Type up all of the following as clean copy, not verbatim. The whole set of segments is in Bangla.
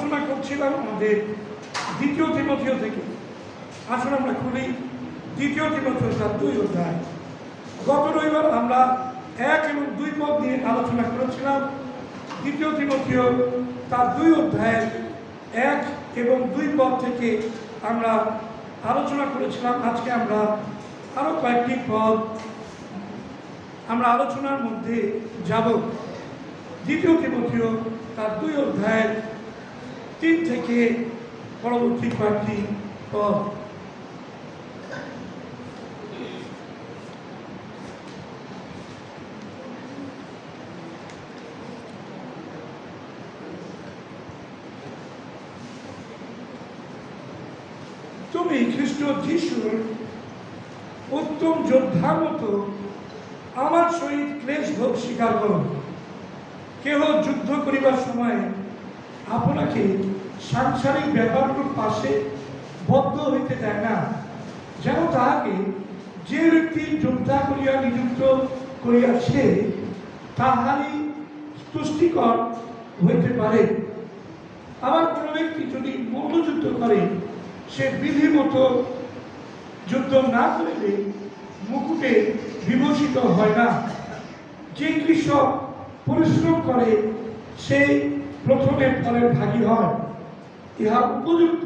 আলোচনা করছিলাম আমাদের দ্বিতীয় তিমথিও থেকে। আসলে আমরা খুলি দ্বিতীয় তিমথিও তার 2 অধ্যায়। গত রবিবার আমরা 1 এবং 2 পদ নিয়ে আলোচনা করেছিলাম। দ্বিতীয় তিমথিও তার 2 অধ্যায় 1 এবং 2 পদ থেকে আমরা আলোচনা করেছিলাম। আজকে আমরা আরো কয়েকটি পদ আমরা আলোচনার মধ্যে যাব। দ্বিতীয় তিমথিও তার 2 অধ্যায় 3 থেকে পরবর্তী কয়েকটি পদ। তুমি খ্রিস্ট যিশুর উত্তম যোদ্ধার মতো আমার সহিত ক্লেশ ভোগ স্বীকার করো। কেহ যুদ্ধ করিবার সময় আপনাকে সাংসারিক ব্যাপারগুলোর পাশে বদ্ধ হইতে দেয় না, যেন তাহাকে যে ব্যক্তি যোদ্ধা করিয়া নিযুক্ত করিয়াছে তাহারই তুষ্টিকর হইতে পারে। আবার কোনো ব্যক্তি যদি মল্লযুদ্ধ করে, সে বিধিমতো যুদ্ধ না করিলে মুকুটে বিভূষিত হয় না। যে কৃষক পরিশ্রম করে সেই প্রথমে ফলের ভাগী হয়। ইহা উপযুক্ত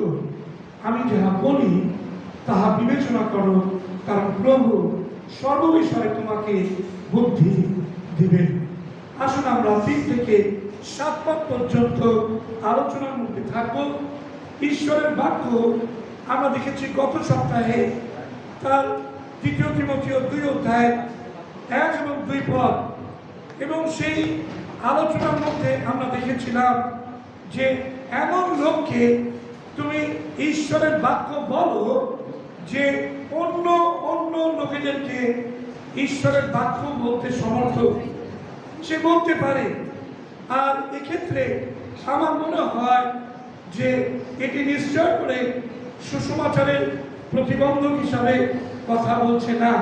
আমি যাহা বলি তাহা বিবেচনা করো, কারণ প্রভু সর্ববিষয়ে তোমাকে বুদ্ধি দিবেন। আসুন আমরা 3 থেকে 7 পদ পর্যন্ত আলোচনার মধ্যে থাকব। ঈশ্বরের বাক্য আমরা দেখেছি গত সপ্তাহে তার দ্বিতীয় তিমথিও 2 অধ্যায় 1 এবং 2 পদ, এবং সেই আলোচনার মধ্যে আমরা দেখেছিলাম যে এমন লোককে তুমি ঈশ্বরের বাক্য বলো যে অন্য অন্য লোকেদেরকে ঈশ্বরের বাক্য বলতে সমর্থ সে বলতে পারে। আর এক্ষেত্রে আমার মনে হয় যে এটি নিশ্চয় করে সুসমাচারের প্রতিবন্ধক হিসাবে কথা বলছে না।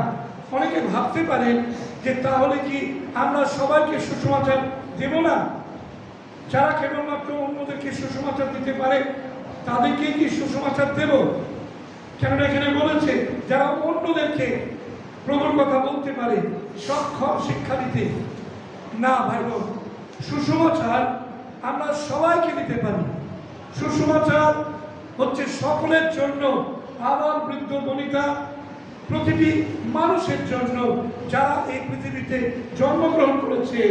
অনেকে ভাবতে পারেন যে তাহলে কি আমরা সবাইকে সুসমাচার দেব না? যারা কেবলমাত্র অন্যদেরকে সুসমাচার দিতে পারে তাদেরকে কি সুসমাচার দেব? কেননা এখানে বলেছে যারা অন্যদেরকে প্রভুর কথা বলতে পারে, সক্ষম শিক্ষা দিতে। না ভাই বোন, সুসমাচার আমরা সবাইকে দিতে পারি। সুসমাচার হচ্ছে সকলের জন্য, আবার বৃদ্ধ বনিতা, প্রতিটি মানুষের জন্য যারা এই পৃথিবীতে জন্মগ্রহণ করেছে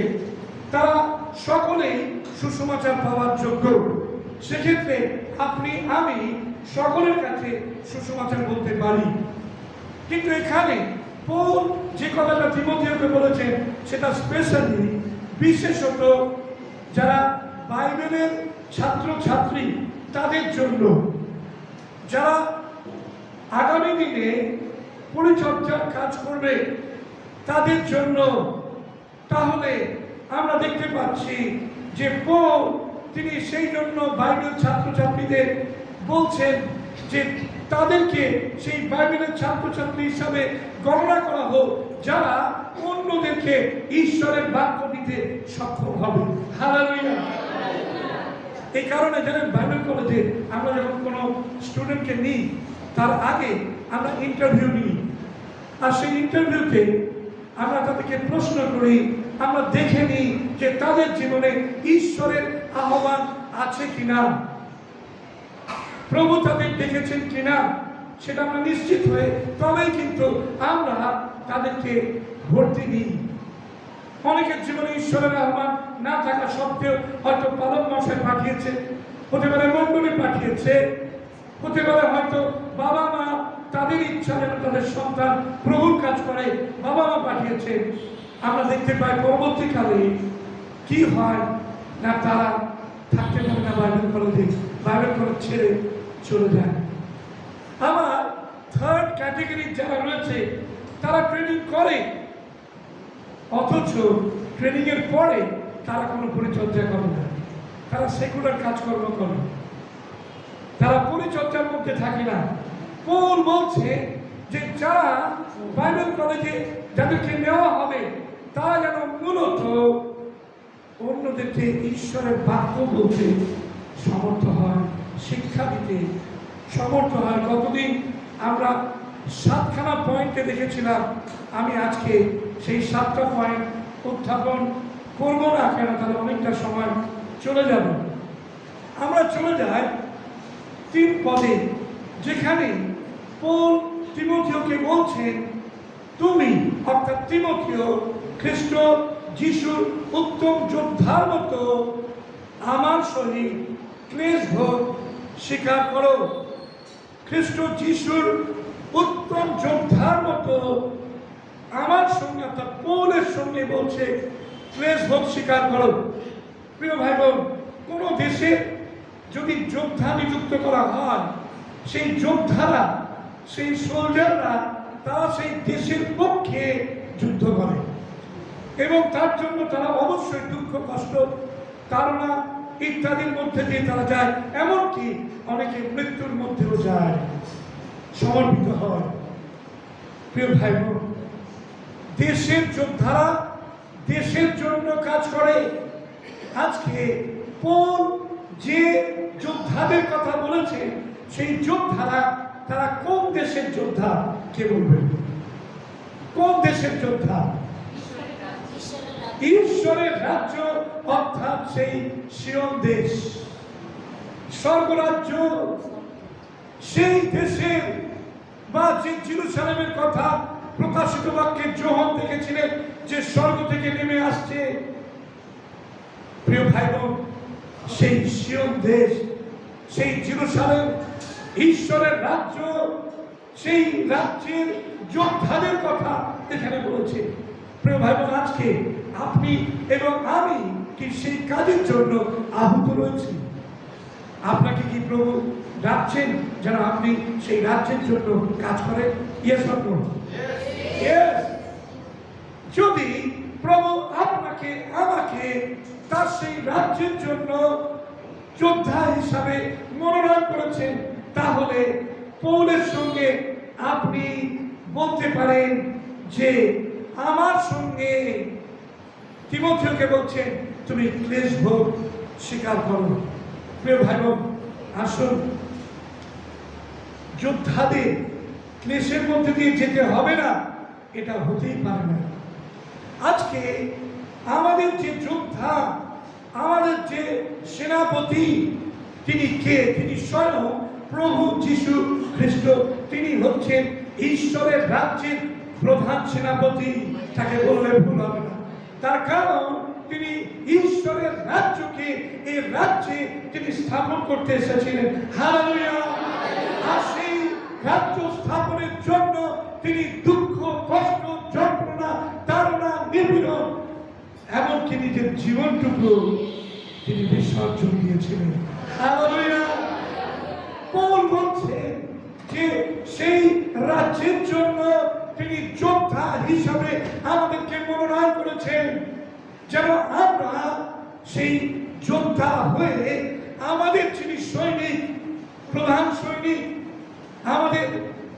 তারা সকলেই সুসমাচার পাওয়ার যোগ্য। সেক্ষেত্রে আপনি আমি সকলের কাছে সুসমাচার বলতে পারি। কিন্তু এখানে পৌল যে কথাটা তিমথিওকে বলেছেন সেটা স্পেশালি, বিশেষত যারা বাইবেলের ছাত্রছাত্রী তাদের জন্য, যারা আগামী দিনে পরিচর্যার কাজ করবে তাদের জন্য। তাহলে আমরা দেখতে পাচ্ছি যে পৌল তিনি সেই জন্য বাইবেল ছাত্রছাত্রীদের বলছেন যে তাদেরকে সেই বাইবেলের ছাত্রছাত্রী হিসাবে গণনা করা হোক যারা অন্যদেরকে ঈশ্বরের বাক্য দিতে সক্ষম হবে। হালেলুয়া। এই কারণে জানেন বাইবেল কলেজে আমরা যখন কোনো স্টুডেন্টকে নিই তার আগে আমরা ইন্টারভিউ নিই। আর সেই ইন্টারভিউতে আমরা তাদেরকে প্রশ্ন করি, আমরা দেখে নিই যে তাদের জীবনে ঈশ্বরের আহ্বান আছে কিনা, প্রভু তাদের দেখেছেন কিনা, সেটা আমরা নিশ্চিত হয়ে তবেই কিন্তু আমরা তাদেরকে ভর্তি দিই। অনেকের জীবনে ঈশ্বরের আহ্বান না থাকা সত্ত্বেও হয়তো পালক মশাই পাঠিয়েছে, হতে পারে মন্ডলী পাঠিয়েছে, হতে পারে হয়তো বাবা মা তাদের ইচ্ছা যেন তাদের সন্তান প্রভুর কাজ করে, বাবা মা পাঠিয়েছে। আমরা দেখতে পাই পরবর্তীকালে কি হয় না, তারা থাকতে পারে না বাইবেল কলেজে, বাইবেল কলেজ ছেড়ে চলে যায়। আবার 3rd ক্যাটেগরির যারা রয়েছে তারা ট্রেনিং করে, অথচ ট্রেনিং এর পরে তারা কোনো পরিচর্যা করে না, তারা সেকুলার কাজকর্ম করে, তারা পরিচর্যার মধ্যে থাকে না। পৌল বলছে যে যারা বাইবেল কলেজে যাদেরকে নেওয়া হবে তারা যেন মূলত অন্যদেরকে ঈশ্বরের বাক্য বলতে সমর্থ হয়, শিক্ষা দিতে সমর্থ হয়। কতদিন আমরা 7খানা পয়েন্টে দেখেছিলাম, আমি আজকে সেই 7টা পয়েন্ট উত্থাপন করব না, কেন তাহলে অনেকটা সময় চলে যাবে। আমরা চলে যাই 3 পদে, যেখানে পৌল তিমথিওকে বলছেন, তুমি অর্থাৎ তিমথিও খ্রিস্ট যিশুর উত্তম যোদ্ধার মতো আমার সহিত ক্লেশ ভোগ স্বীকার করো। খ্রিস্ট যিশুর উত্তম যোদ্ধার মতো আমার সঙ্গে অর্থাৎ পৌলের সঙ্গে বলছে ক্লেশ ভোগ স্বীকার করো। প্রিয় ভাই বোন, কোন দেশে যদি যোদ্ধা নিযুক্ত করা হয়, সেই যোদ্ধারা, সেই সোলজাররা, তারা সেই দেশের পক্ষে যুদ্ধ করে এবং তার জন্য তারা অবশ্যই দুঃখ কষ্ট তাড়না ইত্যাদির মধ্যে দিয়ে তারা যায়, এমনকি অনেকে মৃত্যুর মধ্যেও যায়, সমর্পিত হয়। প্রিয় ভাই বোন, দেশের যোদ্ধারা দেশের জন্য কাজ করে। আজকে পৌল যে যোদ্ধাদের কথা বলেছে, সেই যোদ্ধারা তারা কোন দেশের যোদ্ধা? কে বলবেন? কোন দেশের যোদ্ধা? ঈশ্বরের রাজ্য, অর্থাৎ সেই সিয়ন দেশ, স্বর্গরাজ্য, সেই দেশের বা যে জেরুজালেমের কথা প্রকাশিত বাক্যে যোহন দেখেছিলেন যে স্বর্গ থেকে নেমে আসছে। প্রিয় ভাই বোন, সেই সিয়ন দেশ, সেই জেরুজালেম, ঈশ্বরের রাজ্য, সেই রাজ্যের যোদ্ধাদের কথা এখানে বলেছে। প্রিয় ভাই বোন, আজকে আপনি এবং আমি কি সেই কাজের জন্য আহুত রয়েছি? আপনাকে কি প্রভু ডাকছেন যেন আপনি সেই রাজ্যের জন্য কাজ করেন? Yes or no? ইয়েস। যদি প্রভু আপনাকে আমাকে তার সেই রাজ্যের জন্য যোদ্ধা হিসাবে মনোনয়ন করেছেন, তাহলে পৌলের সঙ্গে আপনি বলতে পারেন যে আমার সঙ্গে তিমথিওকে বলছেন তুমি ক্লেশ ভোগ স্বীকার করো। প্রিয় ভাই বোন, আসুন, যোদ্ধাদের ক্লেশের মধ্যে দিয়ে যেতে হবে না, এটা হতেই পারে না। আজকে আমাদের যে যোদ্ধা, আমাদের যে সেনাপতি, তিনি কে? তিনি স্বয়ং প্রভু যিশু খ্রিস্ট। তিনি হচ্ছেন ঈশ্বরের রাজ্যের প্রধান সেনাপতি। তাকে বললে ভুল হবে না, তার কারণ তিনি ঈশ্বরের রাজ্যকে এই রাজ্যে তিনি স্থাপন করতে এসেছিলেন। হালেলুয়া! আর সেই রাজ্য স্থাপনের জন্য তিনি দুঃখ কষ্ট যন্ত্রণা তাড়না নিপীড়ন এমনকি নিজের জীবনটুকু তিনি বিসর্জন দিয়েছিলেন। হালেলুয়া! পৌল বলছে যে সেই রাজ্যের জন্য তিনি যোদ্ধা হিসাবে আমাদেরকে মনোনয়ন করেছেন, যেন আমরা সেই যোদ্ধা হয়ে আমাদের যিনি সৈনিক, প্রধান সৈনিক, আমাদের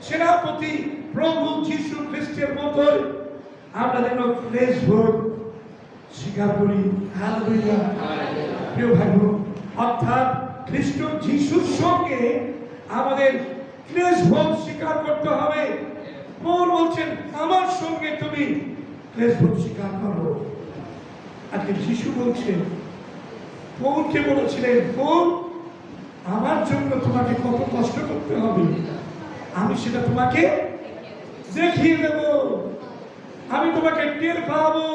সেনাপতি প্রভু যিশু খ্রিস্টের মতো আমরা যেন ক্লেশ ভোগ স্বীকার করি। হালেলুয়া! প্রিয় ভাই বোন, অর্থাৎ খ্রিস্ট যিশুর সঙ্গে আমাদের ক্লেশ ভোগ স্বীকার করতে হবে। পৌল বলছেন আমার সঙ্গে তুমি ক্লেশ ভোগ স্বীকার করো। আজকে যিশু বলছেন, পৌলকে বলেছিলেন, পৌল আমার জন্য তোমাকে কত কষ্ট করতে হবে আমি সেটা তোমাকে দেখিয়ে দেব। আমি তোমাকে টের পাবো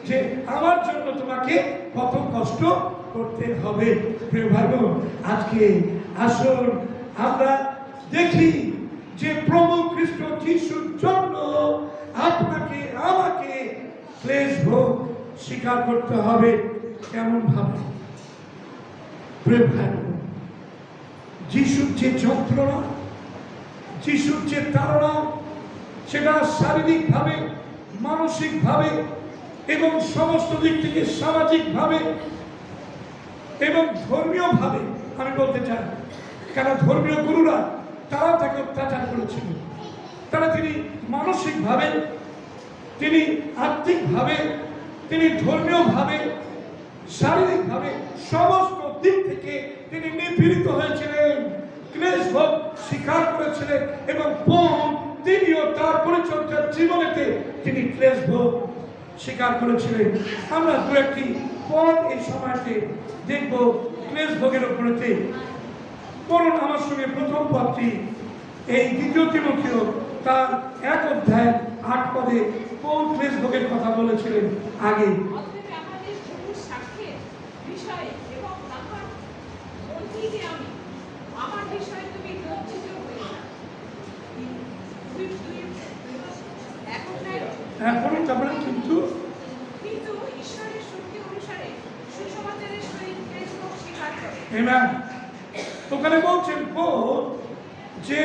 যে আমার জন্য তোমাকে কত কষ্ট করতে হবে। প্রিয় ভাই বোন, আজকে আসুন আমরা দেখি যে প্রভু খ্রিস্ট যিশুর জন্য আপনাকে আমাকে ক্লেশ ভোগ স্বীকার করতে হবে। কেমন ভাবে? প্রিয় ভাই বোন, যিশুর যে যন্ত্রণা, যিশুর যে তাড়না, সেটা শারীরিকভাবে, মানসিকভাবে এবং সমস্ত দিক থেকে সামাজিকভাবে এবং ধর্মীয়ভাবে আমি বলতে চাই, কেন ধর্মীয় গুরুরা তারা তাকে অত্যাচার করেছিল। তারা তিনি মানসিকভাবে, তিনি আত্মিকভাবে, তিনি ধর্মীয়ভাবে, শারীরিকভাবে সমস্ত দিক থেকে তিনি নিপীড়িত হয়েছিলেন, ক্লেশ ভোগ স্বীকার করেছিলেন, এবং পৌল তিনিও তার পরিচর্যার জীবনেতে তিনি ক্লেশ ভোগ স্বীকার করেছিলেন। আমরা দু একটি পদ এই সময়তে দেখব ক্লেশ ভোগের উপরেতে। পড়ুন আমার সঙ্গে প্রথম পদটি, এই 2 তিমথিও তার 1 অধ্যায় 8 পদে পৌল ক্লেশ ভোগের কথা বলেছিলেন আগে। হ্যাঁ পড়ুন, তারপরে কিন্তু ঈশ্বরের শক্তি অনুসারে সুসমাচারের সহিত ক্লেশ ভোগ স্বীকার করে। আমেন। ওখানে বলছেন পৌল যে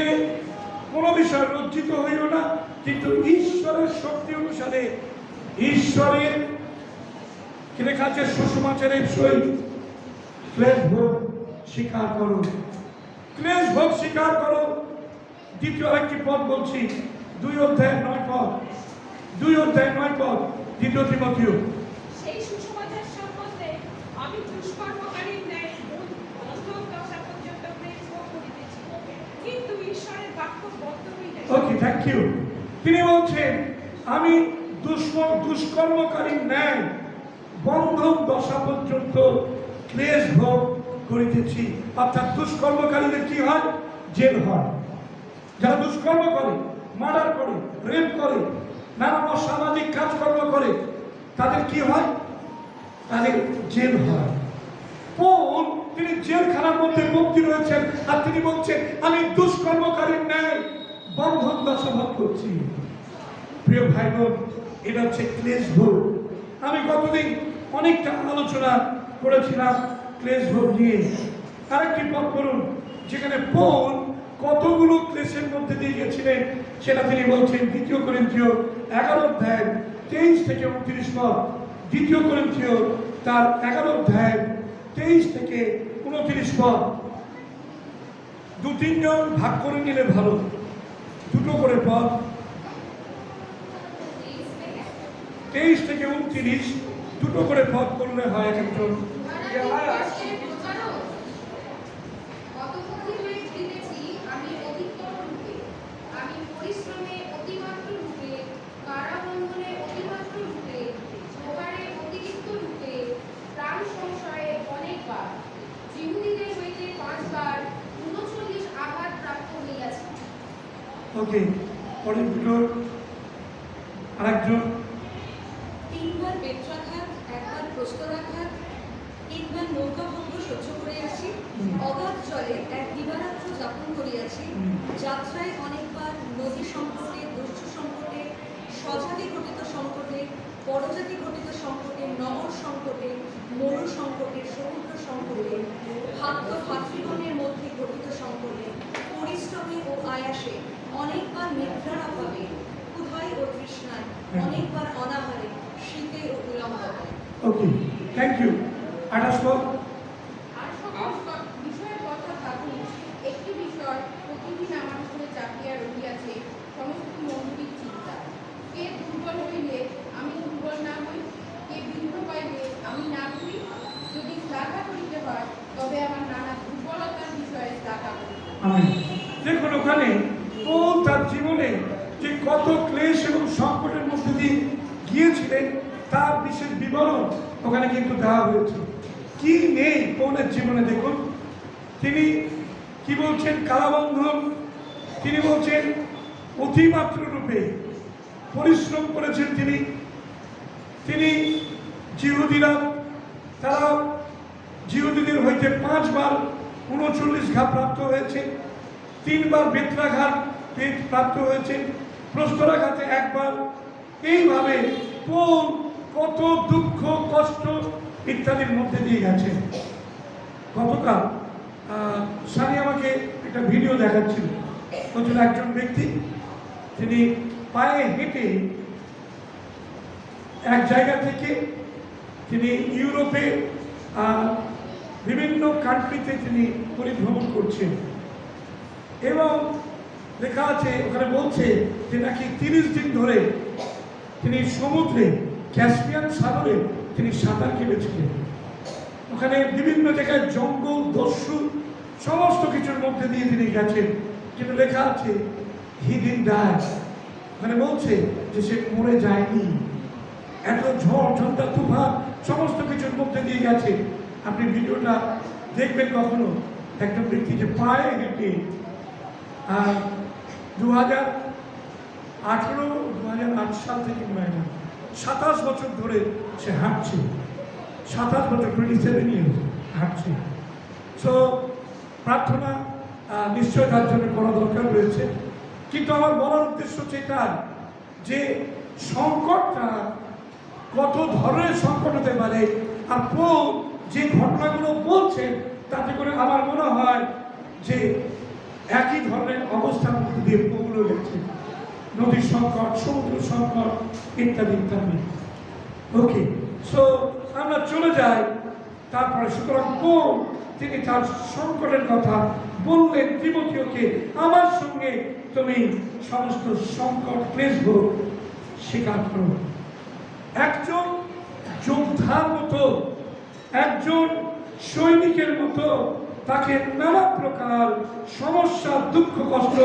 কোনো বিষয় লজ্জিত হইও না, কিন্তু ঈশ্বরের শক্তি অনুসারে ঈশ্বরের কি লেখা আছে, সুসমাচারের সহিত ক্লেশ ভোগ স্বীকার করো, ক্লেশ ভোগ স্বীকার করো। দ্বিতীয় আরেকটি পদ বলছি, 2 অধ্যায় 9 পদ, 2 অধ্যায় 9 পদ, 2 তিমথিও। সেই সুসমাচার সম্বন্ধে আমি দুষ্কর্মকারীর ন্যায় অন্তর দশা পর্যন্ত ক্লেশ ভোগ করিতেছি, কিন্তু ঈশ্বরের বাক্য বদ্ধ হইলে। ওকে, থ্যাংক ইউ। তিনি বলছেন আমি দুষ্কর্মকারীর ন্যায় বন্ধন দশা পর্যন্ত ক্লেশ ভোগ করিতেছি। অর্থাৎ দুষ্কর্মকারীদের কি হয়? জেল হয়। যারা দুষ্কর্ম করে, মার্ডার করে, রেপ করে, নানান অসামাজিক কাজকর্ম করে, তাদের কি হয়? তাদের জেল হয়। পৌল তিনি জেলখানার মধ্যে বন্দী রয়েছেন, আর তিনি বলছেন আমি দুষ্কর্মকারীর ন্যায় বন্ধন দশা ভোগ করছি। প্রিয় ভাই বোন, এটা হচ্ছে ক্লেশ ভোগ। আমি গতদিন অনেকটা আলোচনা করেছিলাম ক্লেশ ভোগ নিয়ে। আরেকটি পদ করুন যেখানে পৌল কতগুলো ক্লেশের মধ্যে দিয়ে গেছিলেন, সেটা তিনি বলছেন 2 করিন্থীয় 11 অধ্যায় 23 থেকে 29 পদ। 2 করিন্থীয় তার 11 অধ্যায় 23 থেকে 29 পদ। 2-3 জন ভাগ করে নিলে ভালো, 2 করে পদ। 23 থেকে 29 2 করে পদ করলে হয় এক একজন। ওকে, পরের দুটো আরেকজন। 3 বার বেত্রাঘাত, 1 বার প্রস্তরাঘাত, 3 বার নৌকাভঙ্গ সহ্য করিয়াছি, অগাধ জলে 1 দিবারাত্র যাপন করিয়াছি, যাত্রায় অনেকবার নদী সংকটে, দস্যু সংকটে, স্বজাতি ঘটিত সংকটে, পরজাতি ঘটিত সংকটে, নগর সংকটে, মরু সংকটে, সমুদ্র সংকটে, ভাদ্য ভাতৃগণের মধ্যে ঘটিত সংকটে, পরিশ্রমে ও আয়াসে, অনেকবার নিদ্রার অভাবে, ক্ষুধায় ও তৃষ্ণায়, অনেকবার অনাহারে, শীতে ও বিলম্বনে। ওকে, থ্যাংক ইউ। 28 পদ। আর সকল বিষয়ের কথা ভাবুন, একটি বিষয় প্রতিদিন আমার উপরে চাপিয়া রহিয়াছে, সমস্ত মন্দির চিন্তা। কে দুর্বল হইলে আমি দুর্বল না হই, কে বিঘ্ন পাইলে আমি না করি। যদি শ্লাঘা করিতে হয়, তবে আমার নানা দুর্বলতার বিষয়ে শ্লাঘা করিব। আমেন। দেখুন ওখানে পৌল তার জীবনে যে কত ক্লেশ এবং সংকটের মধ্যে দিয়ে গিয়েছিলেন তার বিশেষ বিবরণ ওখানে কিন্তু দেওয়া হয়েছে। কি নেই পৌলের জীবনে দেখুন। তিনি কি বলছেন? কারাবন্ধন। তিনি বলছেন অতিমাত্র রূপে পরিশ্রম করেছেন তিনি। তিনি জিহুদিরা তারা জিহুদিদের হইতে 5 বার 39 ঘা প্রাপ্ত হয়েছে, 3 বার বেত্রাঘাত প্রাপ্ত হয়েছে, প্রস্তরাঘাতে 1 বার। এইভাবে পৌল কত দুঃখ কষ্ট ইত্যাদির মধ্যে দিয়ে গেছে। গতকাল সানি আমাকে একটা ভিডিও দেখাচ্ছিল। বলছিল একজন ব্যক্তি তিনি পায়ে হেঁটে এক জায়গা থেকে তিনি ইউরোপে বিভিন্ন কান্ট্রিতে তিনি পরিভ্রমণ করছেন, এবং লেখা আছে ওখানে বলছে যে নাকি 30 দিন ধরে তিনি সমুদ্রে ক্যাসপিয়ান সাগরে তিনি সাঁতার কেটেছিলেন। ওখানে বিভিন্ন জায়গায় জঙ্গল, দস্যু সমস্ত কিছুর মধ্যে দিয়ে তিনি গেছেন, কিন্তু লেখা আছে হি ডিডন্ট ডাই। মানে বলছে যে সে মরে যায়নি। এত ঝড় ঝঞ্ঝা তুফান সমস্ত কিছুর মধ্যে দিয়ে গেছে। আপনি ভিডিওটা দেখবেন কখনো, একটা ব্যক্তি যে পায়ে হেঁটে 2008 সাল থেকে মনে হয় না 27 বছর ধরে সে হাঁটছে, 27 বছর 27 ইয়ার্স হাঁটছে। সো প্রার্থনা নিশ্চয় তার জন্য করা দরকার রয়েছে। কিন্তু আমার বলার উদ্দেশ্য হচ্ছে এটাই যে সংকটটা কত ধরনের সংকট হতে পারে, আর পৌল যে ঘটনাগুলো বলছেন তাতে করে আমার মনে হয় যে একই ধরনের অবস্থার মধ্যে দিয়ে পৌল গেছে। নদীর সংকট, সমুদ্র সংকট ইত্যাদি ইত্যাদি। ওকে, সো আমরা চলে যাই তারপরে। সুতরাং পৌল তিনি তার সংকটের কথা বললেন তিমোথেওকে, আমার সঙ্গে তুমি সমস্ত সংকট ক্লেশ ভোগ স্বীকার করো। একজন যোদ্ধার মতো, একজন সৈনিকের মতো তাকে নানা প্রকার সমস্যা, দুঃখ, কষ্ট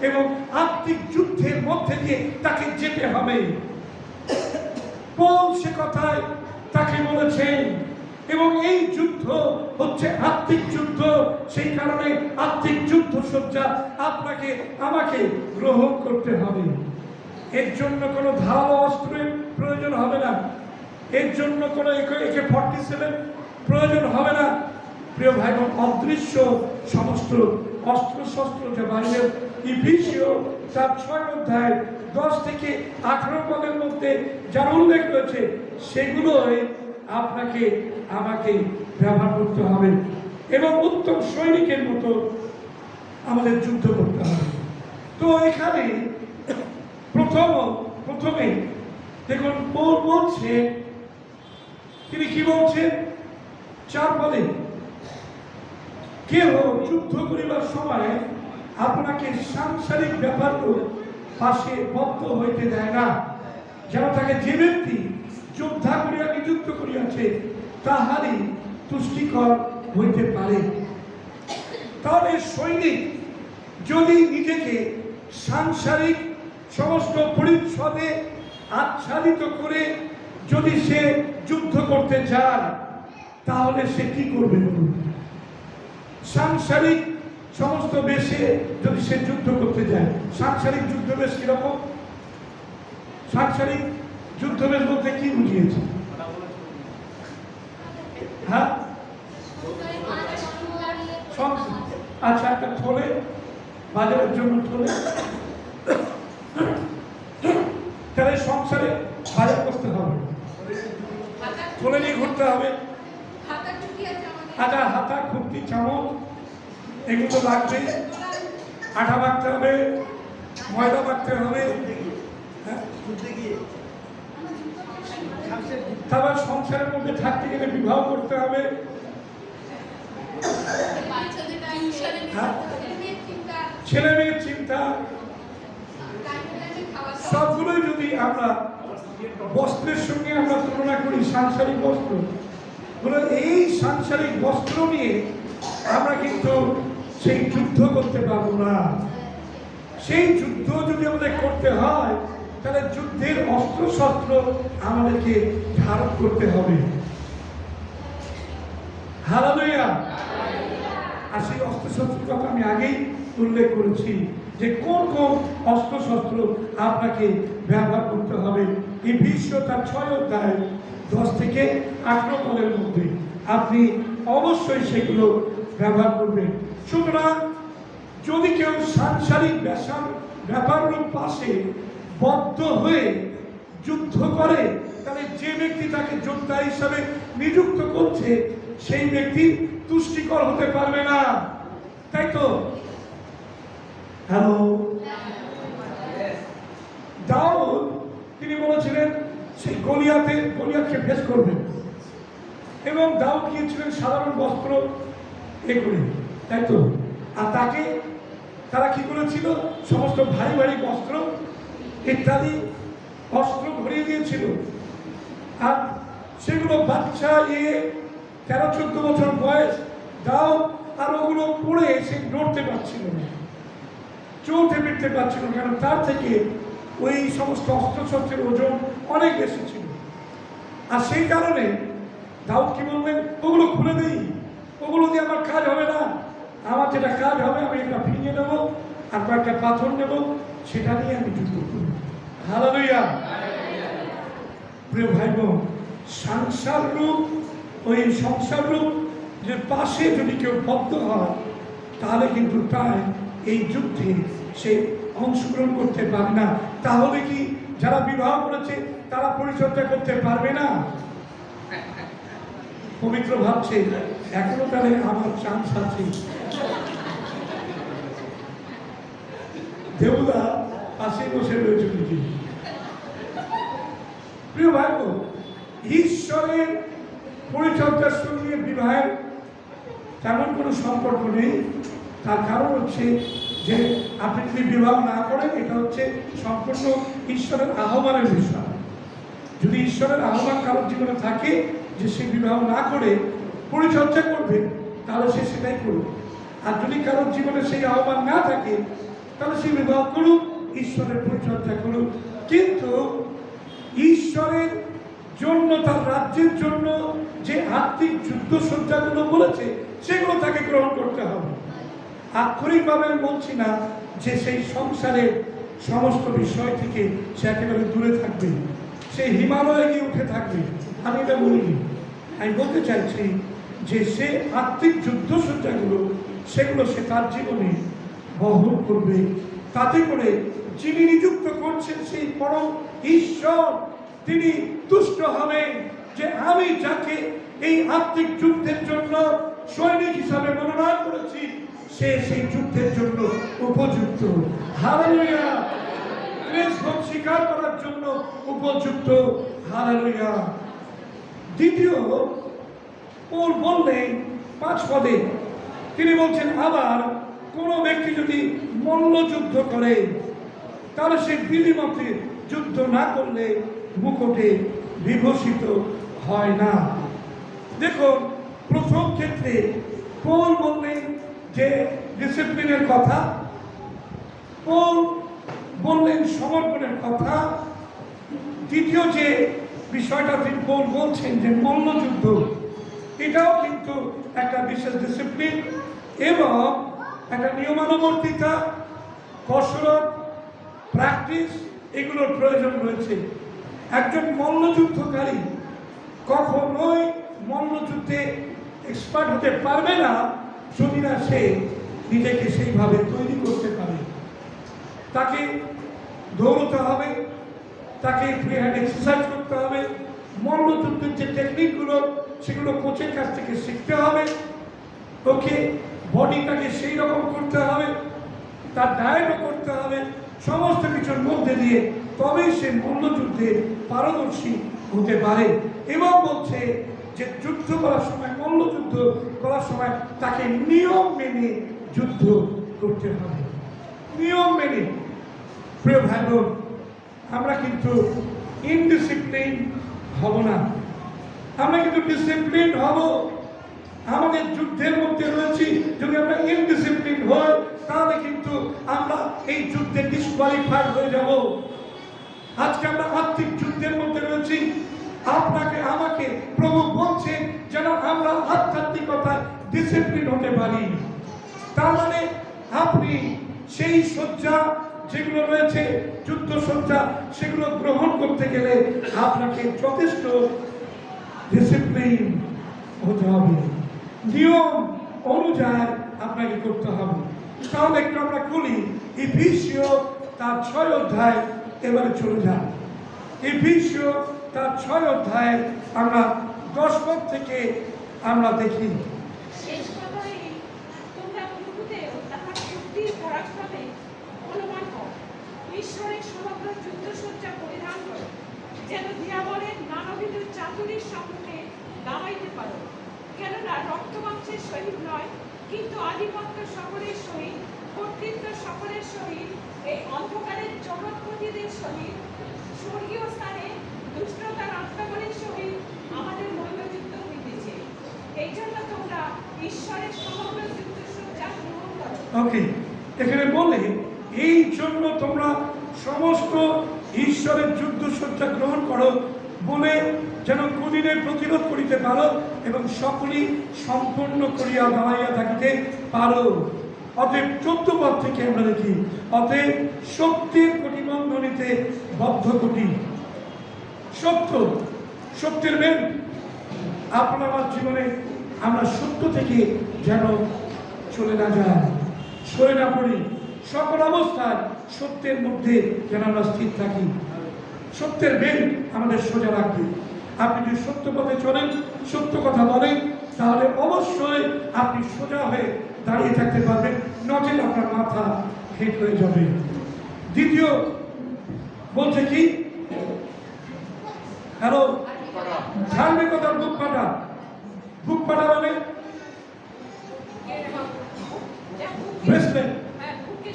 এবং আত্মিক যুদ্ধের মধ্যে দিয়ে তাকে যেতে হবে। পৌল সে কথায় তাকে বলেছেন, এবং এই যুদ্ধ হচ্ছে আত্মিক যুদ্ধ। সেই কারণে আত্মিক যুদ্ধ সজ্জা আপনাকে আমাকে গ্রহণ করতে হবে। এর জন্য কোনো ধারালো অস্ত্রের প্রয়োজন হবে না, এর জন্য কোনো AK-47 প্রয়োজন হবে না। প্রিয় ভাই বোন, অদৃশ্য সমস্ত অস্ত্র শস্ত্র যে বাইবেল ইফিসীয় তার 6 অধ্যায় 10 থেকে 18 পদের মধ্যে যার উল্লেখ রয়েছে, সেগুলোই আপনাকে আমাকে ব্যবহার করতে হবে এবং উত্তম সৈনিকের মতো আমাদের যুদ্ধ করতে হবে। তো এখানে প্রথমে দেখুন পৌল বলছে, তিনি কি বলছেন 4 পদে, কেহ যুদ্ধ করিবার সময় আপনাকে সাংসারিক ব্যাপারগুলো পাশে বদ্ধ হইতে দেয় না, যেন তাকে যে ব্যক্তি যোদ্ধা করিয়া নিযুক্ত করিয়াছে তাহারই তুষ্টিকর হইতে পারে। তাহলে সৈনিক যদি নিজেকে সাংসারিক সমস্ত পরিচ্ছদে আচ্ছাদিত করে যদি সে যুদ্ধ করতে চায়, তাহলে সে কি করবে বলুন? সাংসারিক সমস্ত বেশে যদি সে যুদ্ধ করতে যায়, সাংসারিক যুদ্ধ বেশ কিরকম? সাংসারিক যুদ্ধ বেশ বলতে কি বুঝিয়েছে? হ্যাঁ, আচ্ছা, একটা থলে, বাজারের জন্য থলে, তাহলে সংসারে বাজার করতে হবে, থলে নিয়ে ঘুরতে হবে। আচ্ছা, হাতা, খুন্তি, চামচ এগুলো লাগবে, আটা মাখতে হবে, ময়দা মাখতে হবে, তারপর সংসারের মধ্যে থাকতে গেলে বিবাহ করতে হবে। ছেলে মেয়ের চিন্তা, সবগুলোই যদি আমরা বস্ত্রের সঙ্গে আমরা তুলনা করি, সাংসারিক বস্ত্র, এই সাংসারিক বস্ত্র নিয়ে আমরা কিন্তু সেই যুদ্ধ করতে পারবো না। সেই যুদ্ধ যদি আমাদের করতে হয়, তাহলে যুদ্ধের অস্ত্র শস্ত্র আমাদেরকে ধারণ করতে হবে। হালেলুয়া। আর সেই অস্ত্র শস্ত্রের কথা আমি আগেই উল্লেখ করেছি যে কোন কোন অস্ত্র শস্ত্র আপনাকে ব্যবহার করতে হবে। এফেসীয় তার 6 অধ্যায় 10 থেকে 18 পদের মধ্যে আপনি অবশ্যই সেগুলো ব্যবহার করবেন। সুতরাং যদি কেউ সাংসারিক ব্যাপারগুলোর পাশে বদ্ধ হয়ে যুদ্ধ করে, তাহলে যে ব্যক্তি তাকে যোদ্ধা হিসাবে নিযুক্ত করছে সেই ব্যক্তি তুষ্টিকর হতে পারবে না, তাই তো? হ্যালো, দাউদ তিনি বলেছিলেন সেই গলিয়াতকে ফেস করবেন, এবং দাউদ গিয়েছিলেন সাধারণ বস্ত্র এগুলি, তাই তো? আর তারা কি করেছিল? সমস্ত ভারী ভারী বস্ত্র ইত্যাদি অস্ত্র ভরিয়ে দিয়েছিল, আর সেগুলো বাচ্চা 13-14 বছর বয়স, দাও আর ওগুলো পড়ে সে নড়তে পারছিল না, চলতে ফিরতে পারছিল না, কারণ তার থেকে ওই সমস্ত অস্ত্রশস্ত্রের ওজন অনেক বেশি ছিল। আর সেই কারণে দাউদ কি বললেন, ওগুলো খুলে দিই, ওগুলো দিয়ে আমার কাজ হবে না, আমার যেটা কাজ হবে আমি একটা ভেঙে নেবো আর কয়েকটা পাথর নেব, সেটা নিয়ে আমি যুদ্ধ করব। হালেলুয়া। প্রিয় ভাই বোন, সংসার রূপ, ওই সংসার রূপ যে পাশে যদি কেউ বদ্ধ হয়, তাহলে কিন্তু তাই এই যুদ্ধে সে অংশগ্রহণ করতে পারে না। তাহলে কি যারা বিবাহ করেছে তারা পরিচর্যা করতে পারবে না? পবিত্র ভাবছে এখনো তাহলে আমার চান্স আছে। দেবুদা পাশে বসে রয়েছে বুঝি। প্রিয় ভাই বোন, ঈশ্বরের পরিচর্যার সঙ্গে বিবাহের তেমন কোনো সম্পর্ক নেই। তার কারণ হচ্ছে যে আপনি যদি বিবাহ না করেন, এটা হচ্ছে সম্পূর্ণ ঈশ্বরের আহ্বানের বিষয়। যদি ঈশ্বরের আহ্বান কারোর জীবনে থাকে যে সে বিবাহ না করে পরিচর্যা করবে, তাহলে সে সেটাই করবে। আর যদি কারোর জীবনে সেই আহ্বান না থাকে, তাহলে সে বিবাহ করুক, ঈশ্বরের পরিচর্যা করুক। কিন্তু ঈশ্বরের জন্য, তার রাজ্যের জন্য যে আত্মিক যুদ্ধসজ্জাগুলো বলেছে, সেগুলো তাকে গ্রহণ করতে হবে। আক্ষরিকভাবে আমি বলছি না যে সেই সংসারের সমস্ত বিষয় থেকে সে একেবারে দূরে থাকবে, সে হিমালয়ে গিয়ে উঠে থাকবে, আমি এটা বলিনি। আমি বলতে চাইছি যে সে আত্মিক যুদ্ধসজ্জাগুলো, সেগুলো সে তার জীবনে বহন করবে। তাতে করে যিনি নিযুক্ত করছেন সেই পরম ঈশ্বর, তিনি তুষ্ট হবেন যে আমি যাকে এই আত্মিক যুদ্ধের জন্য সৈনিক হিসাবে মনোনয়ন করেছি, সে সেই যুদ্ধের জন্য উপযুক্ত। হালেলুয়া। ক্লেশ ভোগ স্বীকার করার জন্য উপযুক্ত। হালেলুয়া। দ্বিতীয় পৌল বললেন 5 পদে, তিনি বলছেন, আবার কোনো ব্যক্তি যদি মল্লযুদ্ধ করে, তাহলে সে বিধিমতে যুদ্ধ না করলে মুকুটে বিভূষিত হয় না। দেখুন, প্রথম ক্ষেত্রে পৌল বললেন যে ডিসিপ্লিনের কথা, পৌল বললেন সমর্পণের কথা। দ্বিতীয় যে বিষয়টা তিনি পৌল বলছেন যে মল্লযুদ্ধ, এটাও কিন্তু একটা বিশেষ ডিসিপ্লিন এবং একটা নিয়মানুবর্তিতা, কসরত, প্র্যাকটিস, এগুলোর প্রয়োজন রয়েছে। একজন মল্লযুদ্ধকারী কখনোই মল্লযুদ্ধে এক্সপার্ট হতে পারবে না যদি না সে নিজেকে সেইভাবে তৈরি করতে পারে। তাকে দৌড়তে হবে, তাকে ফ্রি হ্যান্ড এক্সারসাইজ করতে হবে, মল্লযুদ্ধের যে টেকনিকগুলো সেগুলো কোচের কাছ থেকে শিখতে হবে, ওকে বডিটাকে সেই রকম করতে হবে, তার ডায়েটও করতে হবে, সমস্ত কিছুর মধ্যে দিয়ে তবেই সে মল্লযুদ্ধে পারদর্শী হতে পারে। এবং বলছে যে যুদ্ধ করার সময়, মল্লযুদ্ধ করার সময় তাকে নিয়ম মেনে যুদ্ধ করতে হবে, নিয়ম মেনে। প্রিয় ভাই বোন, আমরা কিন্তু ইনডিসিপ্লিন হব না, আমরা কিন্তু ডিসিপ্লিন হব। আমাদের যুদ্ধের মধ্যে রয়েছি, যদি আমরা ইনডিসিপ্লিন হই তাহলে কিন্তু আমরা এই যুদ্ধে ডিসকোয়ালিফাই হয়ে যাব। আজকে আমরা আত্মিক যুদ্ধের মধ্যে রয়েছি, আপনাকে আমাকে প্রভু বলছেন যেন আমরা আধ্যাত্মিকতায় ডিসিপ্লিন হতে পারি। তার মানে আপনি সেই শয্যা যেগুলো রয়েছে, যুদ্ধ শয্যা, সেগুলো গ্রহণ করতে গেলে আপনাকে যথেষ্ট ডিসিপ্লিন হতে হবে, নিয়ম অনুযায়ী আপনাকে করতে হবে। তাহলে একটু আমরা খুলি এফেসীয় তার 6 অধ্যায়, এবারে চলে যান। এফেসীয় তার 6 অধ্যায় আমরা 10 পদ থেকে আমরা দেখি। শেষ কথায় তোমরা প্রভুতেও তাহার শক্তির পরাক্রমে বলবান হও, ঈশ্বরের সমগ্র যুদ্ধসজ্জা পরিধান করো, যেন দিয়াবলের নানাবিধ চাতুরীর সম্মুখে দাঁড়াইতে পারো। কেননা রক্তমাংসের সহিত নয়, কিন্তু আধিপত্য সকলের সহিত, কর্তৃত্ব সকলের সহিত, এই অন্ধকারের জগৎপতিদের সহিত, স্বর্গীয় স্থানে দুষ্টতার আত্মাগণের সহিত আমাদের মল্লযুদ্ধ হইতেছে। এই ওকে, এখানে বলে এই জন্য তোমরা সমস্ত ঈশ্বরের যুদ্ধসজ্জা গ্রহণ করো বলে যেন কুদিনে প্রতিরোধ করিতে পারো এবং সকলেই সম্পূর্ণ করিয়া দাঁড়াইয়া থাকিতে পারো। অতএব 14 পদ থেকে আমরা দেখি, অতএব শক্তির কটিবন্ধনীতে বদ্ধ কটি। সত্য, সত্যের বেল আপনার আমার জীবনে আমরা সত্য থেকে যেন চলে না যায়, সরে না পড়ি, সকল অবস্থায় সত্যের মধ্যে যেন আমরা স্থির থাকি। সত্যের বেল আমাদের সোজা রাখবে। আপনি যদি সত্য পথে চলেন, সত্য কথা বলেন, তাহলে অবশ্যই আপনি সোজা হয়ে দাঁড়িয়ে থাকতে পারবেন, নচেত আপনার মাথা হেঁট হয়ে যাবে। দ্বিতীয় বলছে কি, হ্যালো, ধার্মিকতার বুক পাটা। বুক পাটা মানে ব্রেসলেট,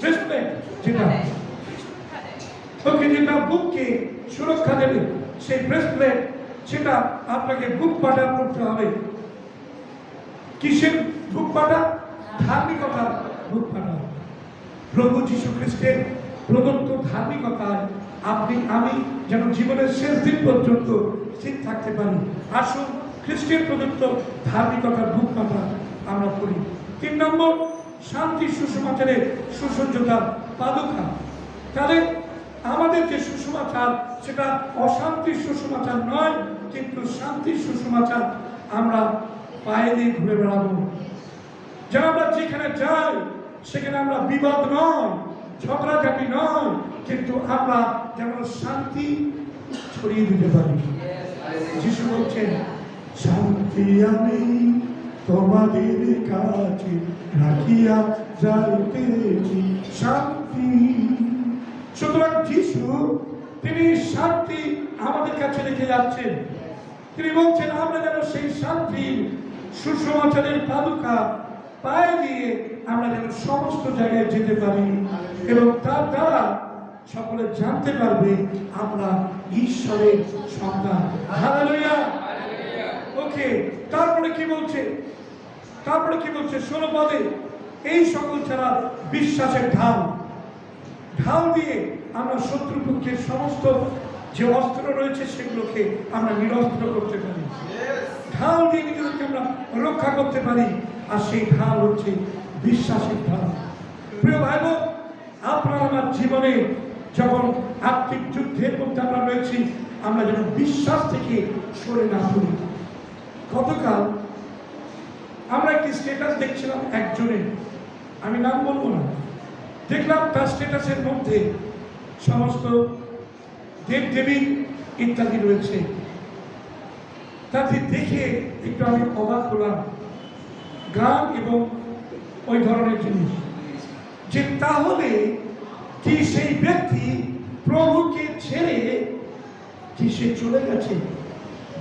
ব্রেসলেট যেটা ওকে, যেটা বুককে সুরক্ষা দেবে, সেই ব্রেসলেট সেটা আপনাকে বুক পাটা করতে হবে। কিসের বুক পাটা? ধার্মিকতার বুক পাটা। প্রভু যীশু খ্রিস্টের প্রদত্ত ধার্মিকতায় আপনি আমি যেন জীবনের শেষ দিন পর্যন্ত স্থির থাকতে পারি। আসুন খ্রিস্টের প্রদত্ত ধার্মিকতার বুক পাটা আমরা করি। 3 নম্বর, শান্তি সুসমাচারের সুসজ্জতার পাদুকা। তাহলে আমাদের যে সুসমাচার সেটা অশান্তির সুসমাচার নয়, কিন্তু শান্তির সুসমাচার আমরা পায়ে দিয়ে ঘুরে বেড়াবো। যেন আমরা যেখানে যাই সেখানে আমরা বিবাদ নয়, ঝগড়াঝাটি নয়, কিন্তু আমরা যেন শান্তি ছড়িয়ে দিতে পারি। যিশু বলছেন, শান্তি আমি তোমাদের কাছে রাখিয়া যাইতেছি, শান্তি। সুতরাং যিশু তিনি শান্তি আমাদের কাছে রেখে যাচ্ছেন। তিনি বলছেন আমরা যেন সেই শান্তির সুসমাচারের পাদুকা পায়ে দিয়ে আমরা যেন সমস্ত জায়গায় যেতে পারি এবং তার দ্বারা সকলে জানতে পারবে আমরা ঈশ্বরের সন্তান। হালেলুয়া। ওকে, তারপরে কি বলছে? তারপরে কি বলছে 16 পদে, এই সকল ছাড়া বিশ্বাসের ঢাল। ঢাল দিয়ে আমরা শত্রুপক্ষের সমস্ত যে অস্ত্র রয়েছে সেগুলোকে আমরা নিরস্ত্র করতে পারি। ঢাল দিয়ে নিজেদেরকে আমরা রক্ষা করতে পারি, আর সেই ঢাল হচ্ছে বিশ্বাসের ঢাল। প্রিয় ভাই বোন, আপনার আমার জীবনে যখন আত্মিক যুদ্ধের মধ্যে আমরা রয়েছি, আমরা যেন বিশ্বাস থেকে সরে না পড়ি। গতকাল আমরা একটি স্ট্যাটাস দেখছিলাম একজনের, আমি নাম বলবো না, দেখলাম তার স্ট্যাটাসের মধ্যে সমস্ত দেব দেবী ইত্যাদি রয়েছে। তাতে দেখে একটু আমি অবাক হলাম, গান এবং ওই ধরনের জিনিস, যে তাহলে কি সেই ব্যক্তি প্রভুকে ছেড়ে কি সে চলে গেছে,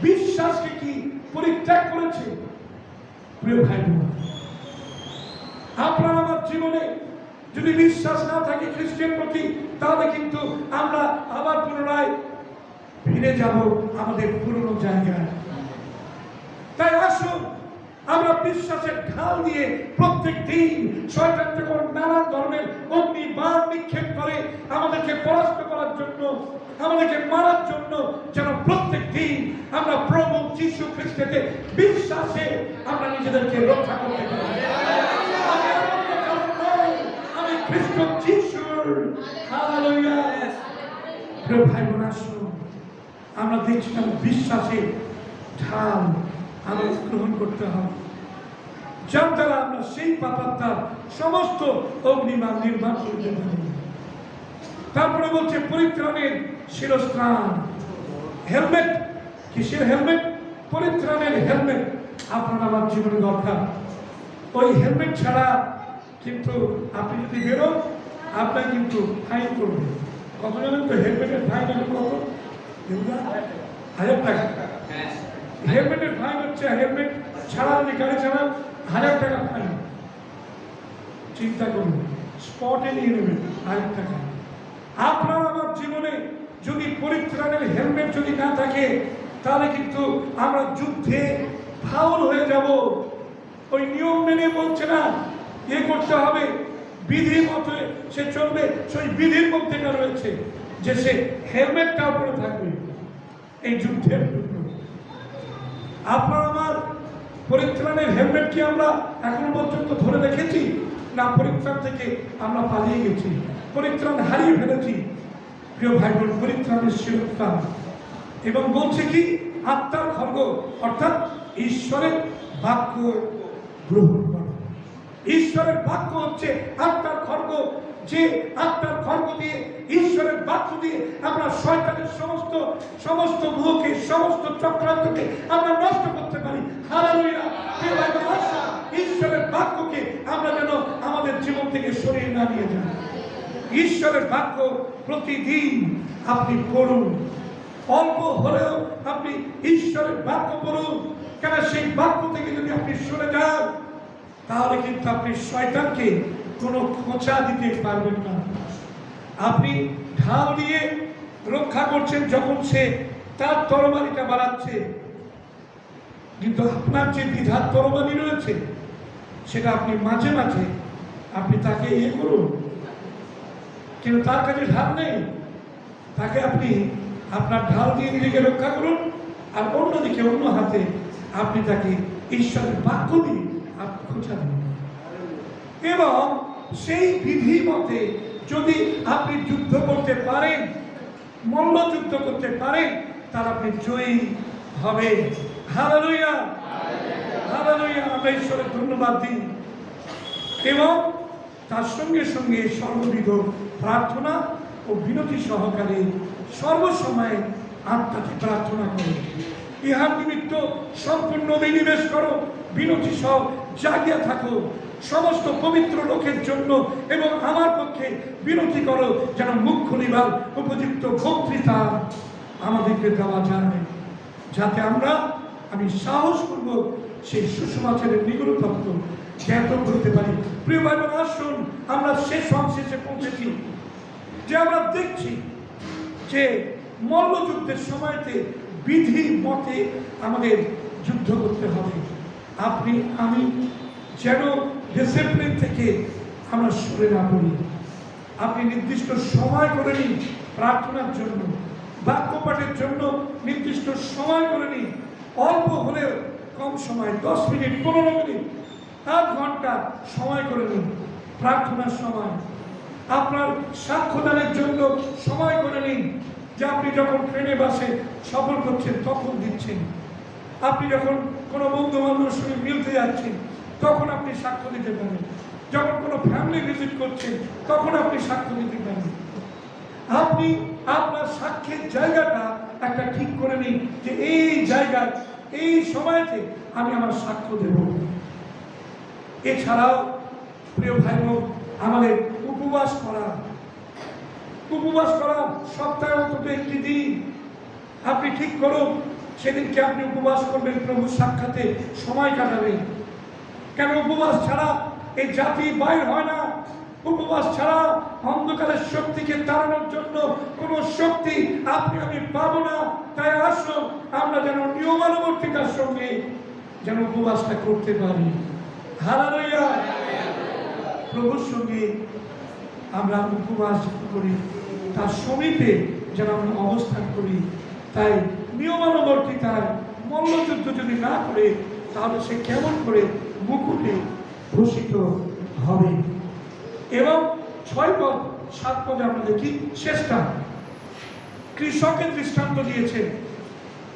বিশ্বাসকে কি পরিত্যাগ করেছে? প্রিয় ভাই বোন, আপনার আমার জীবনে যদি বিশ্বাস না থাকে খ্রিস্টের প্রতি, তাহলে কিন্তু আমরা আবার পুনরায় ফিরে যাব আমাদের পুরনো জায়গায়। তাই আসুন আমরা বিশ্বাসের ঢাল দিয়ে প্রত্যেক দিন শয়তান যখন নানান ধরনের অগ্নি বাণ নিক্ষেপ করে আমাদেরকে পরাস্ত করার জন্য, আমাদেরকে মারার জন্য, যেন প্রত্যেক দিন আমরা প্রভু যীশু খ্রিস্টকে বিশ্বাসে আমরা নিজেদেরকে রক্ষা করতে পারি। আমি খ্রিস্ট যীশুর। হালেলুয়া। প্রিয় ভাই বোন, আসুন আমরা দেখছিলাম বিশ্বাসের ঢাল আমরা গ্রহণ করতে হবে, যার দ্বারা আমরা সেই পাপাত্মার সমস্ত অগ্নিমান নির্মাণ করতে পারি। তারপরে বলছে পরিত্রাণের শিরস্ত্রাণ, হেলমেট। কিসের হেলমেট? পরিত্রাণের হেলমেট আপনার আমার জীবনে দরকার। ওই হেলমেট ছাড়া কিন্তু আপনি যদি বেরোন, আপনার কিন্তু ফাইন করবে। কত জানেন তো হেলমেটের ফাইন এখন কত? 1000 টাকা। হেলমেটের ফাইন হচ্ছে, হেলমেট ছাড়া যদি গাড়ি চালান 1000 টাকা ফাইন। চিন্তা করুন, স্পটে নিয়ে নেবেন 1000 টাকা। আপনার আমার জীবনে যদি পরিত্রাণের হেলমেট যদি না থাকে, তাহলে কিন্তু আমরা যুদ্ধে ফাউল হয়ে যাব। ওই নিয়ম মেনে বলছে না, করতে হবে, বিধি মতে সে চলবে, সেই বিধির মধ্যে এটা রয়েছে যে সে হেলমেটটা পরে থাকবে। এই যুদ্ধের জন্য আপনার আমার পরিত্রাণের হেলমেট কি আমরা এখনো পর্যন্ত ধরে রেখেছি, না পরিত্রাণ থেকে আমরা পালিয়ে গেছি, পরিত্রাণ হারিয়ে ফেলেছি? প্রিয় ভাই বোন, পরিত্রাণের শিরোত্থান এবং বলছে কি আত্মার খড়গ, অর্থাৎ ঈশ্বরের বাক্য গ্রহণ করা। ঈশ্বরের বাক্য হচ্ছে আত্মার খড়গ, যে আত্মার খড়গ দিয়ে, ঈশ্বরের বাক্য দিয়ে আমরা শয়তানের সমস্ত মুখকে, সমস্ত চক্রান্তকে আমরা নষ্ট করতে পারি। হালেলুয়া! ঈশ্বরের বাক্যকে আমরা যেন আমাদের জীবন থেকে সরিয়ে না নিয়ে যাই। ঈশ্বরের বাক্য প্রতিদিন আপনি পড়ুন, অল্প হলেও আপনি ঈশ্বরের বাক্য পড়ুন। কেন সেই বাক্য থেকে যদি আপনি সরে যান, তাহলে কিন্তু আপনি শয়তানকে কোনো খোঁচা দিতে পারবেন না। আপনি ঢাল দিয়ে রক্ষা করছেন যখন সে তার তরবারিটা বাড়াচ্ছে, কিন্তু আপনার যে দ্বিধার তরবারি রয়েছে সেটা আপনি মাঝে মাঝে আপনি তাকে করুন, কিন্তু তার কাছে ঢাল নেই। তাকে আপনি আপনার ঢাল দিয়ে নিজেকে রক্ষা করুন, আর অন্যদিকে অন্য হাতে আপনি তাকে ঈশ্বরের বাক্য দিয়ে আপনি খোঁচা দিন। এবং সেই বিধি মতে যদি আপনি যুদ্ধ করতে পারেন, মল্লযুদ্ধ করতে পারেন, তার আপনি জয়ী হবে। হালেলুয়া! হালেলুয়া! আমরা ঈশ্বরের ধন্যবাদ দিই। এবং তার সঙ্গে সঙ্গে সর্ববিধ প্রার্থনা ও বিনতি সহকারে সর্বসময় আত্মাকে প্রার্থনা করো। ইহার নিমিত্ত সম্পূর্ণ বিনিবেশ করো, বিনতি সহ জাগিয়া থাকো সমস্ত পবিত্র লোকের জন্য, এবং আমার পক্ষে বিনতি করো যেন মুখ খুলিবার উপযুক্ত বক্তৃতা আমাদেরকে দেওয়া যায়, যাতে আমি সাহসপূর্বক সেই সুসমাচারের নিগুড় তত্ত্ব জ্ঞাত করতে পারি। প্রিয় ভাই বোন, আসুন আমরা শেষ অংশে পৌঁছেছি, যে আমরা দেখছি যে মল্লযুদ্ধের সময়তে বিধি মতে আমাদের যুদ্ধ করতে হবে। আপনি আমি যেন ডিসিপ্লিন থেকে আমরা সরে না পড়ি। আপনি নির্দিষ্ট সময় করে নিন প্রার্থনার জন্য, বাক্য পাঠের জন্য নির্দিষ্ট সময় করে নিন। অল্প হলেও কম সময়, 10 মিনিট, 15 মিনিট, 1 ঘন্টা সময় করে নিন প্রার্থনার সময়। আপনার সাক্ষ্যদানের জন্য সময় করে নিন, যে আপনি যখন ট্রেনে বাসে সফর করছেন তখন দিচ্ছেন, আপনি যখন কোনো বন্ধু বান্ধবের সঙ্গে মিলতে যাচ্ছেন তখন আপনি সাক্ষ্য দিতে পারেন, যখন কোনো ফ্যামিলি ভিজিট করছেন তখন আপনি সাক্ষ্য দিতে পারেন। আপনি আপনার সাক্ষ্যের জায়গাটা একটা ঠিক করে নিন, যে এই জায়গায় এই সময়তে আমি আমার সাক্ষ্য দেব। এছাড়াও প্রিয় ভাই বোন, আমাদের উপবাস করা সপ্তাহে অন্তত একটি দিন আপনি ঠিক করুন, সেদিনকে আপনি উপবাস করবেন, প্রভু সাক্ষাতে সময় কাটাবেন। কেন উপবাস ছাড়া এই জাতি বাইর হয় না। উপবাস ছাড়া অন্ধকারের শক্তিকে তাড়ানোর জন্য কোনো শক্তি আপনি আমি পাবো না। তাই আসুন আমরা যেন নিয়মানুবর্তিতার সঙ্গে যেন উপবাসটা করতে পারি। হালেলুয়া! প্রভুর সঙ্গে আমরা উপবাস করি, তার সমীপে যেন আমরা অবস্থান করি। তাই নিয়মানুবর্তিতায় মল্লযুদ্ধ যদি না করে, তাহলে সে কেমন করে মুকুটে ভূষিত হবে। এবং 6 পদ 7 পদে আমরা দেখি শেষটা কৃষকের দৃষ্টান্ত দিয়েছেন।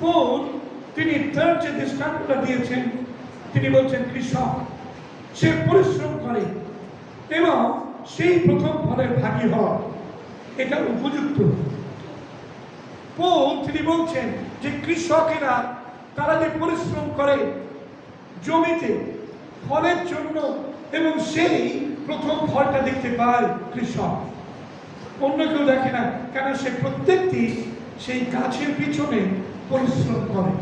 পৌল তিনি তার যে দৃষ্টান্তটা দিয়েছেন, তিনি বলছেন কৃষক সে পরিশ্রম করে এবং সেই প্রথম ফলের ভাগী হয়, এটা উপযুক্ত। পৌল তিনি বলছেন যে কৃষকেরা তারা যে পরিশ্রম করে জমিতে ফলের জন্য, এবং সেই প্রথম ফলটা দেখতে পায় কৃষক, অন্য কেউ দেখে না। কেন সে প্রত্যেকটি সেই গাছের পিছনে পরিশ্রম করে,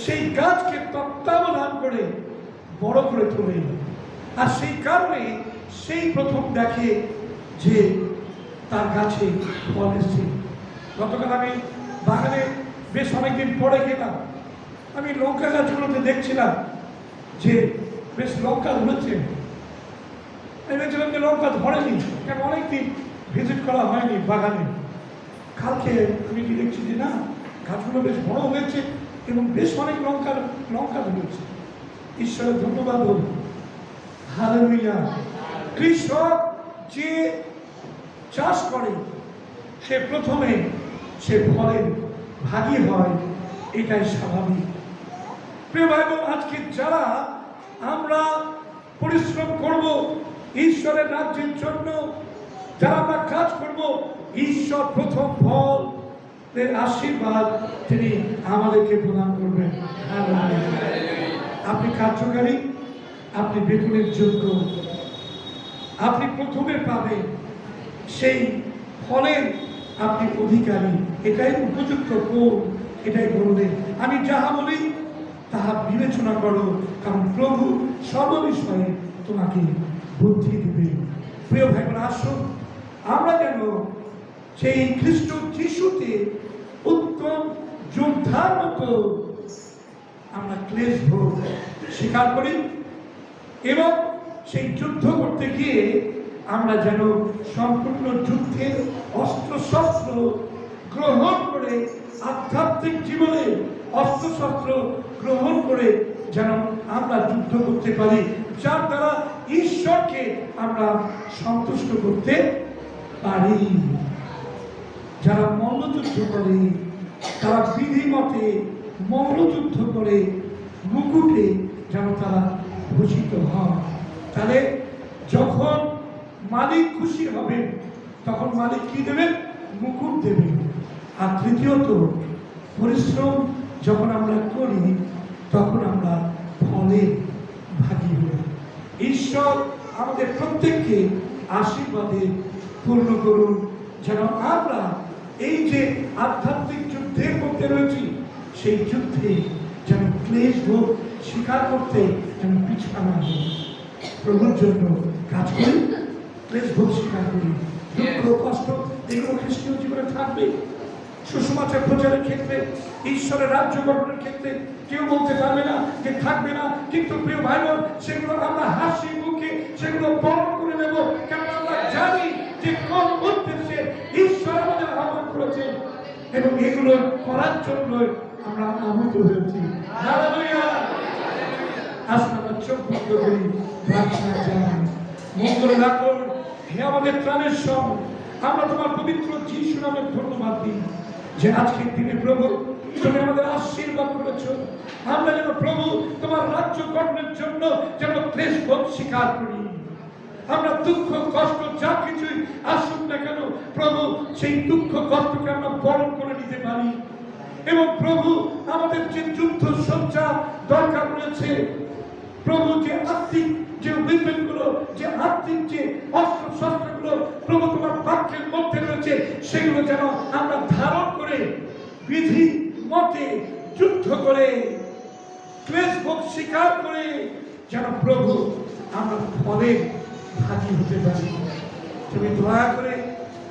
সেই গাছকে তত্ত্বাবধান করে বড় করে তোলে, আর সেই কারণে সেই প্রথম দেখে যে তার গাছে ফল এসছে। গতকাল আমি বাগানে বেশ অনেকদিন পরে গেলাম, আমি লঙ্কা গাছগুলোতে দেখছিলাম যে বেশ লঙ্কা ধরেছে। আমি ভেবেছিলাম যে লঙ্কা ধরেনি, কারণ অনেকদিন ভিজিট করা হয়নি বাগানে। কালকে আমি কি দেখছি যে না, গাছগুলো বেশ বড় হয়েছে এবং বেশ অনেক লঙ্কা ধরেছে। ঈশ্বরের ধন্যবাদ বলব। হালেলুয়া। কৃষক যে চাষ করে সে প্রথমে সে ফলের ভাগী হয়, এটাই স্বাভাবিক। প্রিয় ভাই বোন, আজকে যারা আমরা পরিশ্রম করব ঈশ্বরের রাজ্যের জন্য, যারা আমরা কাজ করব, ঈশ্বর প্রথম ফল আশীর্বাদ তিনি আমাদেরকে প্রদান করবেন। আপনি কার্যকারী, আপনি বেতনের যোগ্য, আপনি প্রথমে পাবেন সেই ফলের আপনি অধিকারী। এটাই উপযুক্ত কোন, এটাই বললেন। আমি যাহা বলি তাহা বিবেচনা করো, কারণ প্রভু সর্ববিষয়ে তোমাকে বুদ্ধি দিবে। প্রিয় ভাই বোন, আসুন আমরা যেন সেই খ্রিস্ট যিশুতে উত্তম যোদ্ধার মতো আমরা ক্লেশ ভোগ স্বীকার করি এবং সেই যুদ্ধ করতে গিয়ে আমরা যেন সম্পূর্ণ যুদ্ধের অস্ত্রশস্ত্র গ্রহণ করে, আধ্যাত্মিক জীবনে অস্ত্রশস্ত্র গ্রহণ করে যেন আমরা যুদ্ধ করতে পারি, যার দ্বারা ঈশ্বরকে আমরা সন্তুষ্ট করতে পারি। যারা মল্লযুদ্ধ করে, তারা বিধিমতে মল্লযুদ্ধ করে মুকুটে যেন তারা ভূষিত হয়। তাহলে যখন মালিক খুশি হবেন তখন মালিক কি দেবেন? মুকুট দেবেন। আর তৃতীয়ত, পরিশ্রম যখন আমরা করি তখন আমরা ফলে ভাগী হই। ঈশ্বর আমাদের প্রত্যেককে আশীর্বাদে পূর্ণ করুন, যেন আমরা এই যে আধ্যাত্মিক যুদ্ধের মধ্যে রয়েছি সেই যুদ্ধে যেন ক্লেশ ভোগ স্বীকার করতে যেন পিছানা হই। প্রভুর জন্য কাজ করি, ক্লেশ ভোগ স্বীকার করি। দুঃখ কষ্ট এগুলো খ্রিস্টীয় জীবনে থাকবে। সুসমাচার প্রচারের ক্ষেত্রে, ঈশ্বরের রাজ্য গঠনের ক্ষেত্রে কেউ বলতে পারবে না যে থাকবে না, কিন্তু প্রিয় ভাই বোন, সেগুলো আমরা হাসি মুখে সেগুলো বরণ করে নেব, কারণ আমরা জানি যে কোন উদ্দেশ্যে ঈশ্বর আমাদের আহ্বান করেছেন এবং এগুলো করার জন্য আমরা আহত হয়েছি। হালেলুয়া। আসুন আমরা চোখ বন্ধ করি, প্রার্থনা জানাই। মঙ্গল রাখুন হে আমাদের প্রাণের সব, আমরা তোমার পবিত্র যিশু নামে ধন্যবাদ দিই যে আজকের দিনে প্রভু তুমি আমাদের আশীর্বাদ করেছো। আমরা যেন প্রভু তোমার রাজ্য গঠনের জন্য যেন ক্লেশ ভোগ স্বীকার করি। আমরা দুঃখ কষ্ট যা কিছুই আসুক না কেন প্রভু, সেই দুঃখ কষ্টকে আমরা বরণ করে নিতে পারি এবং প্রভু আমাদের যে যুদ্ধ সজ্জা দরকার রয়েছে, প্রভু যে আত্মিক যে উইপেনগুলো, যে আত্মিক যে অস্ত্র শস্ত্রগুলো প্রভু তোমার বাক্যের মধ্যে রয়েছে, সেগুলো যেন আমরা ধারণ করে বিধি মতে যুদ্ধ করে ক্লেশ ভোগ স্বীকার করে যেন প্রভু আমরা ফলে ভাগী হতে পারি। তুমি দয়া করে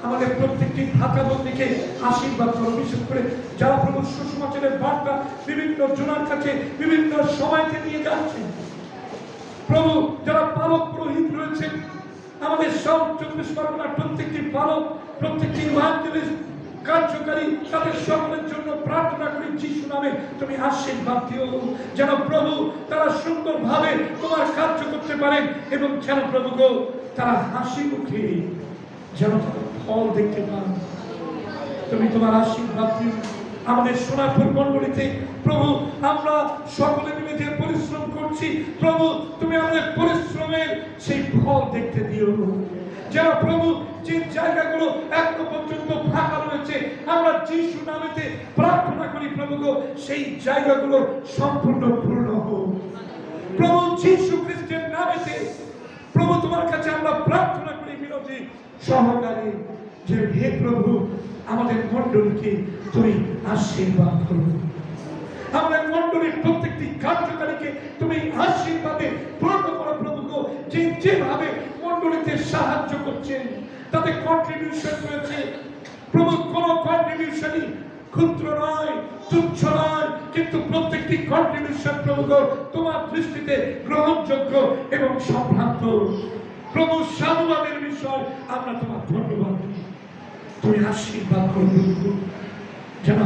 আমাদের প্রত্যেকটি ভাতা বন্দীকে আশীর্বাদ করো, বিশেষ করে যারা প্রভু সুসমাচারের বার্তা বিভিন্ন জনের কাছে বিভিন্ন সময়তে নিয়ে যাচ্ছেন। প্রভু যারা পালক পুরোহিত রয়েছেন, আমাদের সব 24 পরগনার প্রত্যেকটি পালক, প্রত্যেকটি ইভাঞ্জেলিস্ট কার্যকারী, তাদের সকলের জন্য প্রার্থনা করি যিশু নামে তুমি আশীর্বাদ দিও, যেন প্রভু তারা সুন্দরভাবে তোমার কার্য করতে পারেন এবং যেন প্রভু গো তারা হাসি মুখে যেন ফল দেখতে পান। তুমি তোমার আশীর্বাদ দিও আমাদের সোনাপুর মণ্ডলীতে। প্রভু আমরা সকলে মিলে যে পরিশ্রম করছি, প্রভু তুমি আমাদের পরিশ্রমের সেই ফল দেখতে দিও। যারা প্রভু যে জায়গাগুলো এখনো পর্যন্ত ফাঁকা রয়েছে, আমরা যিশু নামেতে প্রার্থনা করি প্রভু গো সেই জায়গাগুলো সম্পূর্ণ পূর্ণ হোক। প্রভু যিশু খ্রিস্টের নামেতে প্রভু তোমার কাছে আমরা প্রার্থনা করি বিনতি সহকারে যে হে প্রভু আমাদের মণ্ডলীকে তুমি আশীর্বাদ করো, আমাদের মণ্ডলীর প্রত্যেকটি কার্যকারীকে তুমি আশীর্বাদে পূর্ণ করো প্রভু গো। যে যেভাবে মণ্ডলীতে সাহায্য করছেন, তাদের কন্ট্রিবিউশন রয়েছে প্রভু, কোন কন্ট্রিবিউশনই ক্ষুদ্র নয়, তুচ্ছ নয়, কিন্তু প্রত্যেকটি কন্ট্রিবিউশন প্রভু গো তোমার দৃষ্টিতে গ্রহণযোগ্য এবং সম্ভ্রান্ত। প্রভু সাধুবাদের বিষয় আমরা তোমার ধন্যবাদ দিই। তুমি আশীর্বাদ করবে যেন